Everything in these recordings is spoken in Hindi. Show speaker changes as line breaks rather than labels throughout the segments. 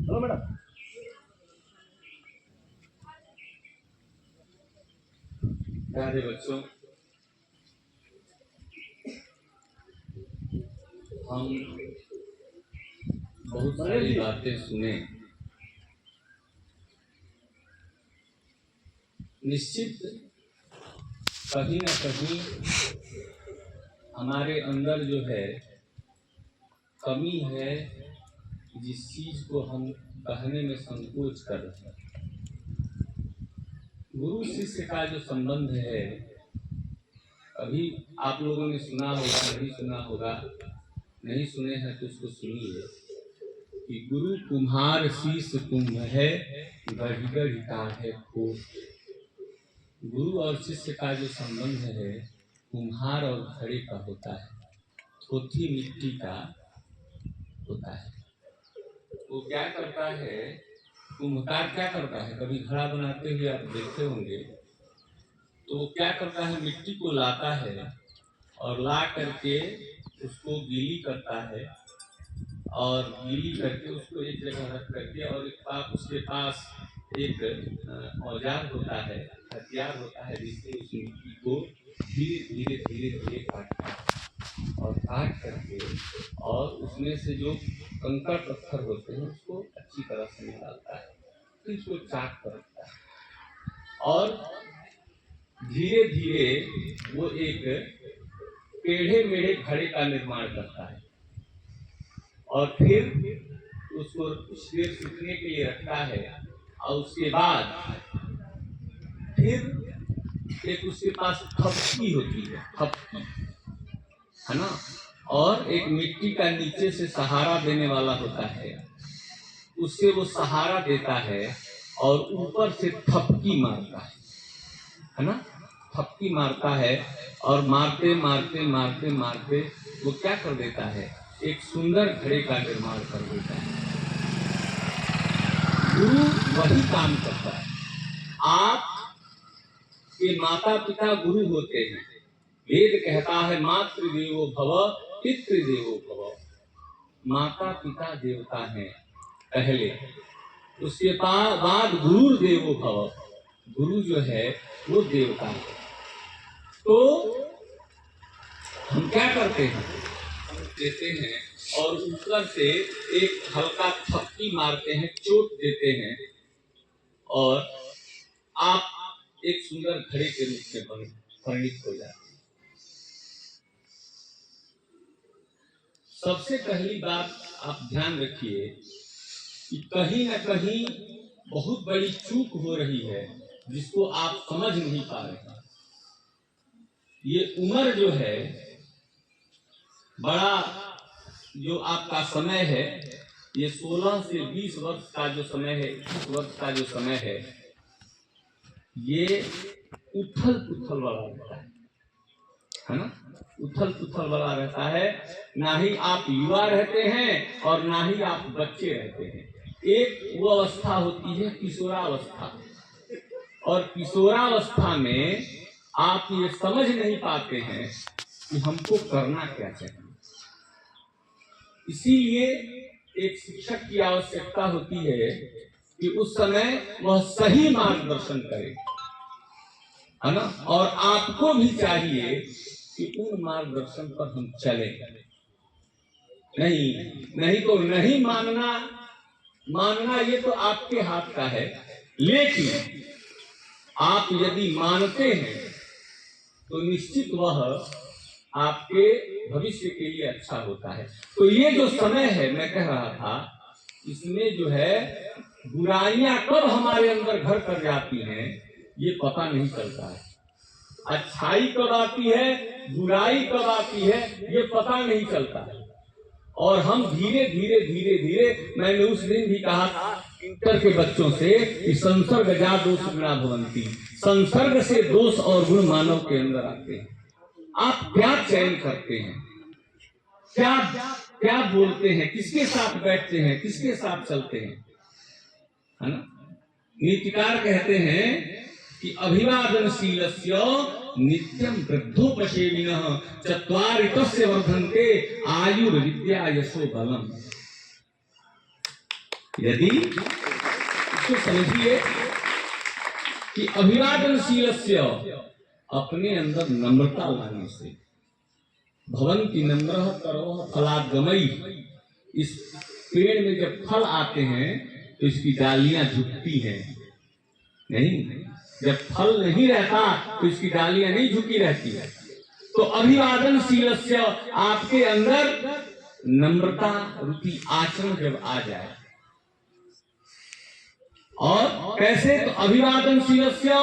Hello madam.
प्यारे बच्चों, हम बहुत सारी बातें सुने। निश्चित कहीं न कहीं हमारे अंदर जो है कमी है, जिस चीज को हम कहने में संकोच कर रहे हैं। गुरु शिष्य का जो संबंध है, अभी आप लोगों ने सुना होगा, नहीं सुना होगा, नहीं सुने हैं तो उसको सुनिए कि गुरु कुम्हार शीश कुंभ है, गढ़ गढ़ का है खोट। गुरु और शिष्य का जो संबंध है कुम्हार और घड़े का होता है, थोथी मिट्टी का होता है। वो क्या करता है, कुम्हार क्या करता है, कभी घड़ा बनाते हुए आप देखते होंगे तो वो क्या करता है, मिट्टी को लाता है और ला करके उसको गीली करता है और गीली करके उसको एक जगह रख करके, और उसके पास एक औजार होता है, हथियार होता है, जिससे उस मिट्टी को धीरे धीरे धीरे धीरे काट करके और उसमें से जो कंकड़ पत्थर होते हैं उसको अच्छी तरह से निकालता है, फिर उसको चाक कर रखता है और धीरे धीरे वो एक टेढ़े मेढ़े घड़े का निर्माण करता है और फिर उसको कुछ देर सूखने के लिए रखता है। और उसके बाद फिर एक उसके पास थपकी होती है, थपकी है ना, और एक मिट्टी का नीचे से सहारा देने वाला होता है, उससे वो सहारा देता है और ऊपर से थपकी मारता है ना, थपकी मारता है और मारते मारते मारते मारते वो क्या कर देता है, एक सुंदर घड़े का निर्माण कर देता है। गुरु वही काम करता है। आप के माता पिता गुरु होते हैं। वेद कहता है मातृदेवो भव पितृदेवो भव। माता पिता देवता हैं पहले, उसके बाद गुरु देवो भव, गुरु जो है वो देवता है। तो हम क्या करते हैं, हम देते हैं और ऊपर से एक हल्का थपकी मारते हैं, चोट देते हैं और आप एक सुंदर घड़े के रूप में परिणित हो जाते हैं। सबसे पहली बात आप ध्यान रखिए कि कहीं न कहीं बहुत बड़ी चूक हो रही है जिसको आप समझ नहीं पा रहे हैं। ये उम्र जो है, बड़ा जो आपका समय है, ये 16 से 20 वर्ष का जो समय है, 21 वर्ष का जो समय है, ये उथल पुथल वाला रहता है ना, उथल पुथल वाला रहता है। ना ही आप युवा रहते हैं और ना ही आप बच्चे रहते हैं। एक वो अवस्था होती है किशोरावस्था, और किशोरावस्था में आप ये समझ नहीं पाते हैं कि हमको करना क्या चाहिए। इसीलिए एक शिक्षक की आवश्यकता होती है कि उस समय वह सही मार्गदर्शन करे, है ना, और आपको भी चाहिए कि उन मार्गदर्शन पर हम चले। नहीं तो नहीं मानना ये तो आपके हाथ का है, लेकिन आप यदि मानते हैं तो निश्चित वह आपके भविष्य के लिए अच्छा होता है। तो ये जो समय है, मैं कह रहा था, इसमें जो है बुराइयां कब हमारे अंदर घर कर जाती हैं ये पता नहीं चलता है। अच्छाई कब आती है, बुराई कब आती है, ये पता नहीं चलता है। और हम धीरे धीरे धीरे धीरे, मैंने उस दिन भी कहा था इंटर के बच्चों से कि संसर्ग जा दोष गुणा भवंती, संसर्ग से दोष और गुण मानव के अंदर आते हैं। आप क्या चयन करते हैं, क्या क्या बोलते हैं, किसके साथ बैठते हैं, किसके साथ चलते हैं, है ना। नीतिकार कहते हैं कि अभिवादनशीलस्य नित्यं वृद्धोपसेविनः चत्वारितस्य वर्धन्ते आयुर्विद्या यशो बलम्। यदि इसको समझिए कि अभिवादनशीलस्य अपने अंदर नम्रता लाने से, भवन्ति नम्रः करोः फलाद्गमैः, इस पेड़ में जब फल आते हैं तो इसकी डालियां झुकती हैं नहीं, जब फल नहीं रहता तो इसकी डालियां नहीं झुकी रहती है। तो अभिवादनशीलस्य आपके अंदर नम्रता रूपी आचरण जब आ जाए, और कैसे, तो अभिवादनशीलस्य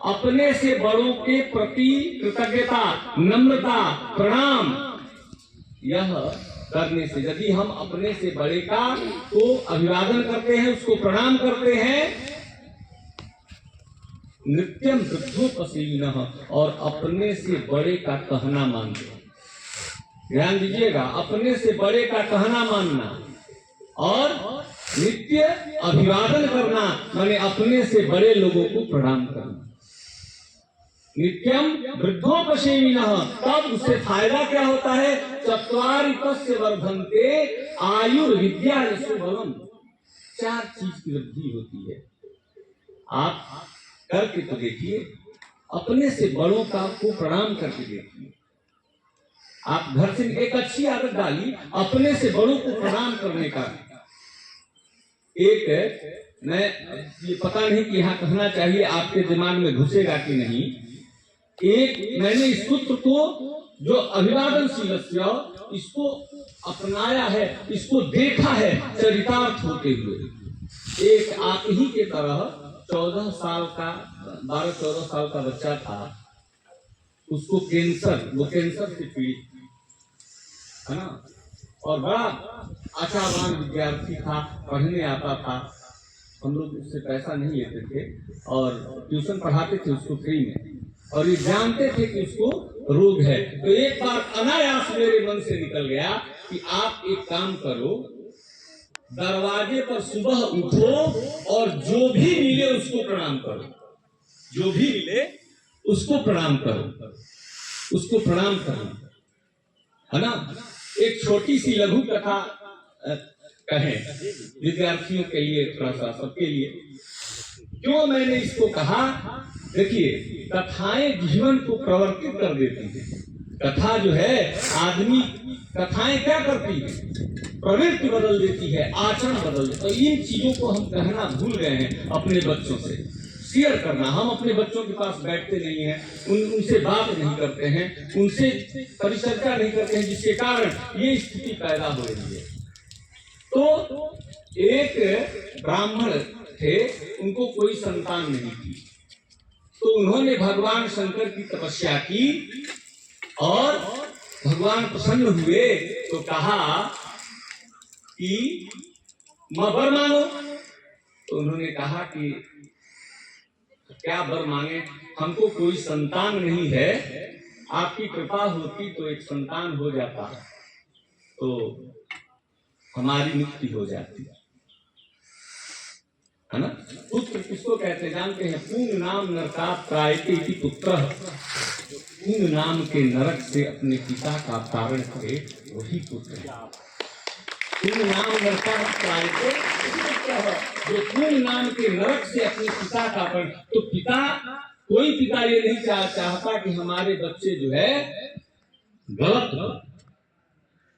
अपने से बड़ों के प्रति कृतज्ञता, नम्रता, प्रणाम, यह करने से, यदि हम अपने से बड़े का तो अभिवादन करते हैं, उसको प्रणाम करते हैं, नित्यम वृद्धोपसेविनः, और अपने से बड़े का कहना मानते हैं। ध्यान दीजिएगा, अपने से बड़े का कहना मानना और नित्य अभिवादन करना, माने अपने से बड़े लोगों को प्रणाम करना। नित्यम वृद्धोपसेविनः, तब उससे फायदा क्या होता है, चत्वारि तस्य वर्धन्ते आयुर्विद्या यशो बलम, 4 चीज की वृद्धि होती है। आप करके तो देखिए, अपने से बड़ों का को प्रणाम करके देखिए। आप घर से एक अच्छी आदत डाली, अपने से बड़ों को प्रणाम करने का। एक, मैं ये पता नहीं कि यहाँ कहना चाहिए, आपके दिमाग में घुसेगा कि नहीं, एक मैंने इस सूत्र को जो अभिवादनशीलस्य, इसको अपनाया है, इसको देखा है चरितार्थ होते हुए। एक आप ही के तरह 14 साल का, 12-14 साल का बच्चा था, उसको कैंसर, वो कैंसर से पीड़ित है ना, और बड़ा आशावान विद्यार्थी था, पढ़ने आता था, हम लोग उससे पैसा नहीं लेते थे और ट्यूशन पढ़ाते थे उसको फ्री में, और ये जानते थे कि उसको रोग है। तो एक बार अनायास मेरे मन से निकल गया कि आप एक काम करो, दरवाजे पर सुबह उठो और जो भी मिले उसको प्रणाम करो, जो भी मिले उसको प्रणाम करो, उसको प्रणाम करो, है ना। एक छोटी सी लघु कथा कहें विद्यार्थियों के लिए, थोड़ा सा सबके लिए। क्यों मैंने इसको कहा, देखिए, कथाएं जीवन को प्रवर्तित कर देती हैं। कथा जो है, आदमी, कथाएं क्या करती है, प्रवृत्ति बदल देती है, आचरण बदल देती है। तो इन चीजों को हम कहना भूल गए हैं, अपने बच्चों से शेयर करना। हम अपने बच्चों के पास बैठते नहीं हैं, उनसे बात नहीं करते हैं, उनसे परिचर्चा नहीं करते हैं, जिसके कारण ये स्थिति पैदा हो रही है। तो एक ब्राह्मण थे, उनको कोई संतान नहीं थी, तो उन्होंने भगवान शंकर की तपस्या की और भगवान प्रसन्न हुए, तो कहा कि मां वर मांगो। तो उन्होंने कहा कि क्या वर मांगे, हमको कोई संतान नहीं है, आपकी कृपा होती तो एक संतान हो जाता तो हमारी मुक्ति हो जाती, है ना। पुत्र किसको कहते जानते हैं, पूर्ण नाम नरकात् त्रायते इति पुत्रः, पूर्ण नाम के नरक से अपने पिता का तारण करे वही पुत्र है। पूर्ण नाम नरकात् त्रायते, जो पूर्ण नाम के नरक से अपने पिता का तारण, तो पिता, कोई पिता ये नहीं चाहता कि हमारे बच्चे जो है गलत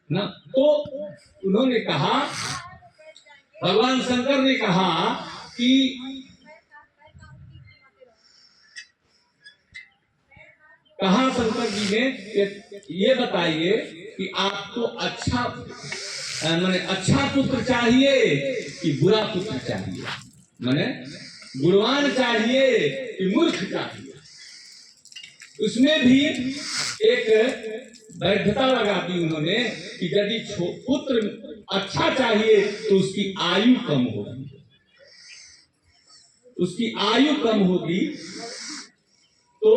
ना। तो उन्होंने कहा, भगवान शंकर ने कहा कि कहा शंकर जी ने, ये बताइए कि आपको अच्छा, माने अच्छा पुत्र चाहिए कि बुरा पुत्र चाहिए, माने गुणवान चाहिए कि मूर्ख चाहिए। उसमें भी एक वैधता लगा दी उन्होंने कि यदि पुत्र अच्छा चाहिए तो उसकी आयु कम होगी, उसकी आयु कम होगी। तो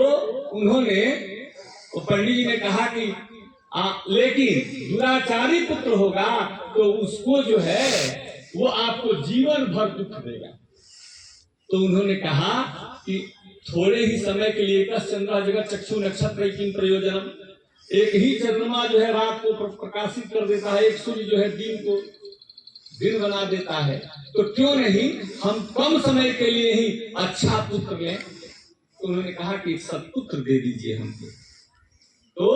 उन्होंने, पंडित जी ने कहा कि लेकिन दुराचारी पुत्र होगा तो उसको जो है वो आपको जीवन भर दुख देगा। तो उन्होंने कहा कि थोड़े ही समय के लिए, चंद्र जगत चक्षु नक्षत्र किम प्रयोजनम, एक ही चंद्रमा जो है रात को प्रकाशित कर देता है, एक सूर्य जो है दिन को दिन बना देता है, तो क्यों नहीं हम कम समय के लिए ही अच्छा पुत्र लें। तो उन्होंने कहा कि सत्पुत्र दे दीजिए हमको। तो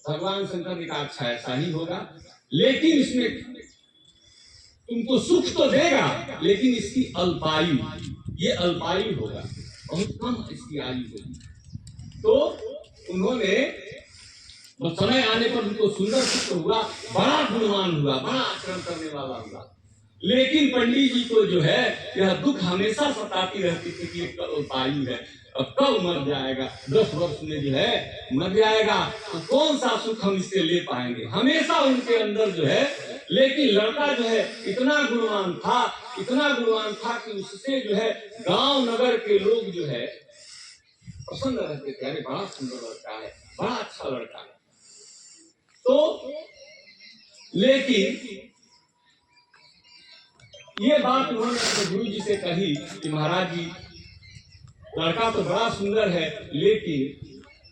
भगवान शंकर ने कहा अच्छा ऐसा ही होगा, लेकिन इसमें तुमको सुख तो देगा, लेकिन इसकी अल्पायु, ये अल्पायु होगा, बहुत कम इसकी आयु होगी। तो उन्होंने तो समय आने पर उनको सुंदर पुत्र हुआ, बड़ा गुणवान हुआ, बड़ा आचरण करने वाला हुआ। लेकिन पंडित जी को जो है यह दुख हमेशा सताती रहती थी कि कब अल्पायु है, अब कब मर जाएगा, 10 वर्ष में जो है मर जाएगा, तो कौन सा सुख हम इससे ले पाएंगे, हमेशा उनके अंदर जो है। लेकिन लड़का जो है इतना गुणवान था, इतना गुणवान था कि उससे जो है गांव नगर के लोग जो है प्रसन्न रहते थे, अरे बड़ा सुंदर लड़का है, बड़ा अच्छा लड़का है। तो लेकिन ये बात उन्होंने अपने गुरु जी से कही कि महाराज जी लड़का तो बड़ा सुंदर है, लेकिन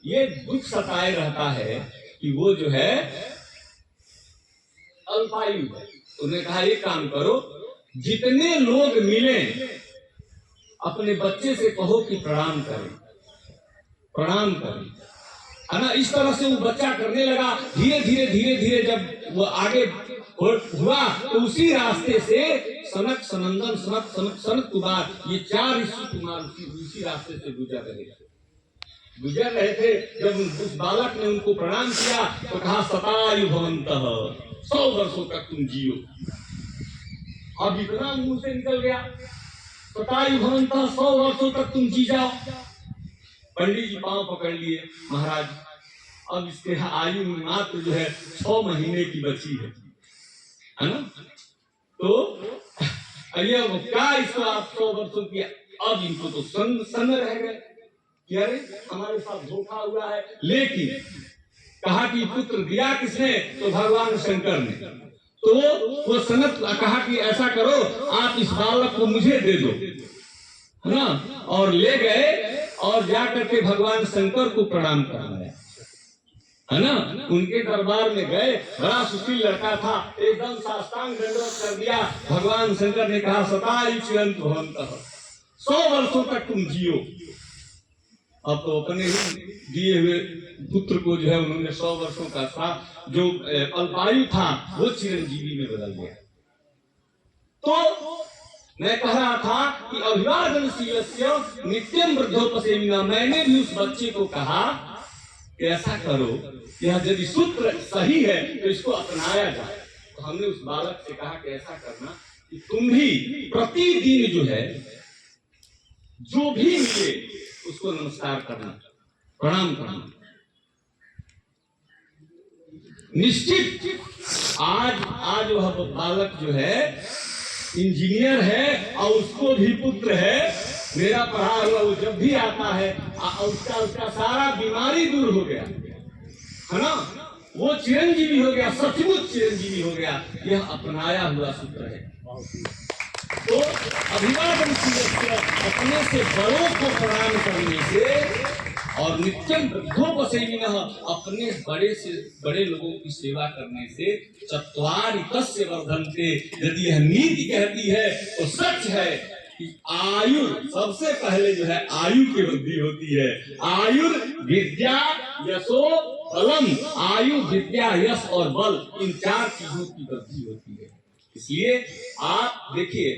ये दुख सताए रहता है कि वो जो है अल्पायु है। उन्होंने कहा एक काम करो, जितने लोग मिले अपने बच्चे से कहो कि प्रणाम करें, प्रणाम करें, है ना। इस तरह से वो बच्चा करने लगा। धीरे धीरे धीरे धीरे जब वो आगे हुआ तो उसी रास्ते से सनक सनंदन सनक कुमार, ये 4 ऋषि कुमार उसी रास्ते से गुजर रहे थे। जब उस बालक ने उनको प्रणाम किया तो कहा शतायु भवन्तः, 100 वर्षों तक तुम जियो। अब इतना मुंह से निकल गया, शतायु भवन्तः, 100 वर्षों तक तुम जी जाओ। पंडित जी पांव पकड़ लिए, महाराज अब इसके आयु मात्र जो है 6 महीने की बची है ना। तो अरे क्या इसको आप 100 वर्षों की, अब इनको तो सन रह गए कि अरे हमारे साथ धोखा हुआ है। लेकिन कहा कि पुत्र दिया किसने, तो भगवान शंकर ने। तो वो सनत कहा कि ऐसा करो आप इस बालक को मुझे दे दो, है ना। और ले गए और जाकर के भगवान शंकर को प्रणाम कराया, है ना। उनके दरबार में गए, बड़ा सुशील लड़का था, एकदम साष्टांग दंडवत कर दिया। भगवान शंकर ने कहा शतायु चिरन्तु भवन्तः, 100 वर्षों तक तुम जियो। अब तो अपने ही दिए हुए पुत्र को जो है उन्होंने 100 वर्षों का था, जो अल्पायु था वो चिरंजीवी में बदल गया। तो मैं कह रहा था कि अभिवादनशीलस्य नित्यं वृद्धोपसेविना, मैंने भी उस बच्चे को कहा कि ऐसा करो, यह यदि सूत्र सही है तो इसको अपनाया जाए। तो हमने उस बालक से कहा कि ऐसा करना कि तुम भी प्रतिदिन जो है जो भी मिले उसको नमस्कार करना, प्रणाम करना। निश्चित आज वह बालक जो है इंजीनियर है और उसको भी पुत्र है, मेरा पढ़ा हुआ, वो जब भी आता है उसका सारा बीमारी दूर हो गया, है ना। वो चिरंजीवी हो गया, सचमुच चिरंजीवी हो गया। यह अपनाया हुआ सूत्र है। तो अभिवादन अपने से बड़ों को प्रणाम करने से और नित्यम वृद्धोपसेविनः, अपने बड़े से बड़े लोगों की सेवा करने से चत्वारि तस्य वर्धन्ते। यदि यह नीति कहती है तो सच है कि आयु, सबसे पहले जो है आयु की वृद्धि होती है। आयुर विद्या यशो बलम, आयु विद्या यश और बल, इन 4 चीजों की वृद्धि होती है। इसलिए आप देखिए,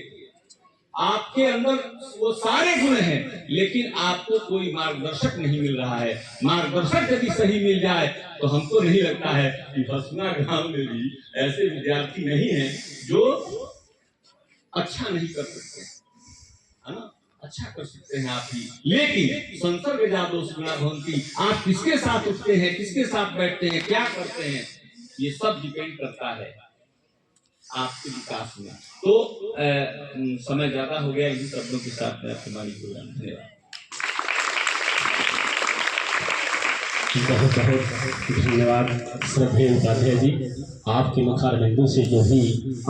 आपके अंदर वो सारे गुण हैं, लेकिन आपको कोई मार्गदर्शक नहीं मिल रहा है। मार्गदर्शक यदि सही मिल जाए तो हमको नहीं लगता है कि भसना गांव में भी ऐसे विद्यार्थी नहीं हैं जो अच्छा नहीं कर सकते, है ना। अच्छा कर सकते हैं आप ही, लेकिन संसर्ग जादोष गुणा भवन्ति, आप किसके साथ उठते हैं, किसके साथ बैठते हैं, क्या करते हैं, ये सब डिपेंड करता है आपके विकास में। तो समय ज्यादा हो गया, इन शब्दों के साथ मैं हमारी प्रोग्राम, धन्यवाद।
बहुत बहुत धन्यवाद श्रद्धेय उपाध्याय जी, आपके मुखार बिंदु से जो भी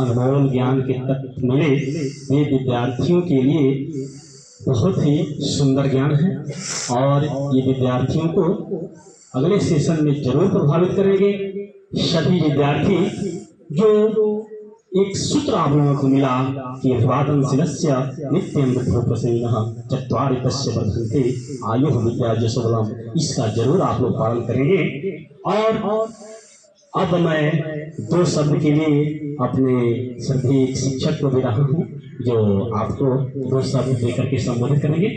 अनमोल ज्ञान के तत्व मिले वे विद्यार्थियों के लिए बहुत ही सुंदर ज्ञान है, और ये विद्यार्थियों को अगले सेशन में जरूर प्रभावित करेंगे। सभी विद्यार्थी जो एक सूत्र आप लोगों को मिला कि अभिवादन शिरस्य नित्यं बुद्धो प्रसन्नः चत्वारि तस्य वर्धन्ते आयुः विद्या यशोबलम्। इसका जरूर आप लोग पालन करेंगे। और अब मैं दो शब्द के लिए अपने सभी शिक्षक को दे रहा हूँ, जो आपको दो शब्द देकर के संबोधित करेंगे।